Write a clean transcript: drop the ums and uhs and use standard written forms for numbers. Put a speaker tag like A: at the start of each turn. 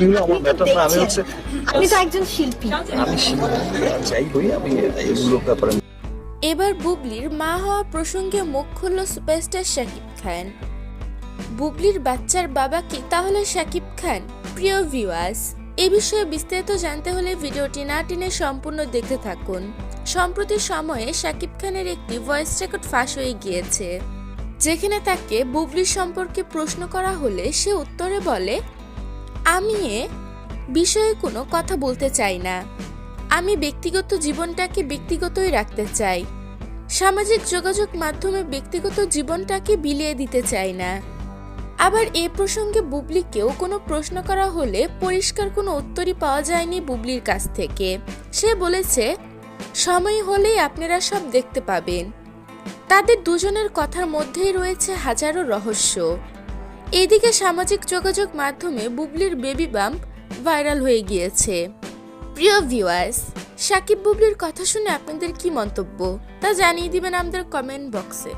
A: এগুলো আমার ব্যাপার না, আমি হচ্ছে
B: আপনি তো একজন শিল্পী।
A: আমি যাই হই, আমি এগুলো ব্যাপারে।
C: এবার বুবলির মা হওয়া প্রসঙ্গে মুখ খুলল সুপারস্টার শাকিব খান। বুবলির বাচ্চার বাবা কি তাহলে শাকিব খান? প্রিয় ভিউয়ার্স, এ বিষয়ে বিস্তারিত জানতে হলে ভিডিওটি না টেনে সম্পূর্ণ দেখতে থাকুন। সম্প্রতি সময়ে শাকিব খানের একটি ভয়েস রেকর্ড ফাঁস হয়ে গিয়েছে, যেখানে তাকে বুবলির সম্পর্কে প্রশ্ন করা হলে সে উত্তরে বলে, আমি এ বিষয়ে কোনো কথা বলতে চাই না। আমি ব্যক্তিগত জীবনটাকে ব্যক্তিগতই রাখতে চাই। সামাজিক যোগাযোগ মাধ্যমে ব্যক্তিগত জীবনটাকে বিলিয়ে দিতে চাই না। আবার এ প্রসঙ্গে বুবলিকেও কোনো প্রশ্ন করা হলে পরিষ্কার কোনো উত্তরই পাওয়া যায়নি বুবলির কাছ থেকে। সে বলেছে, সময় হলেই আপনারা সব দেখতে পাবেন। তাদের দুজনের কথার মধ্যেই রয়েছে হাজারো রহস্য। এদিকে সামাজিক যোগাযোগ মাধ্যমে বুবলির বেবি বাম্প ভাইরাল হয়ে গিয়েছে। প্রিয় ভিউয়ার্স, শাকিব বুবলির কথা শুনে আপনাদের কি মন্তব্য তা জানিয়ে দিবেন আমাদের কমেন্ট বক্সে।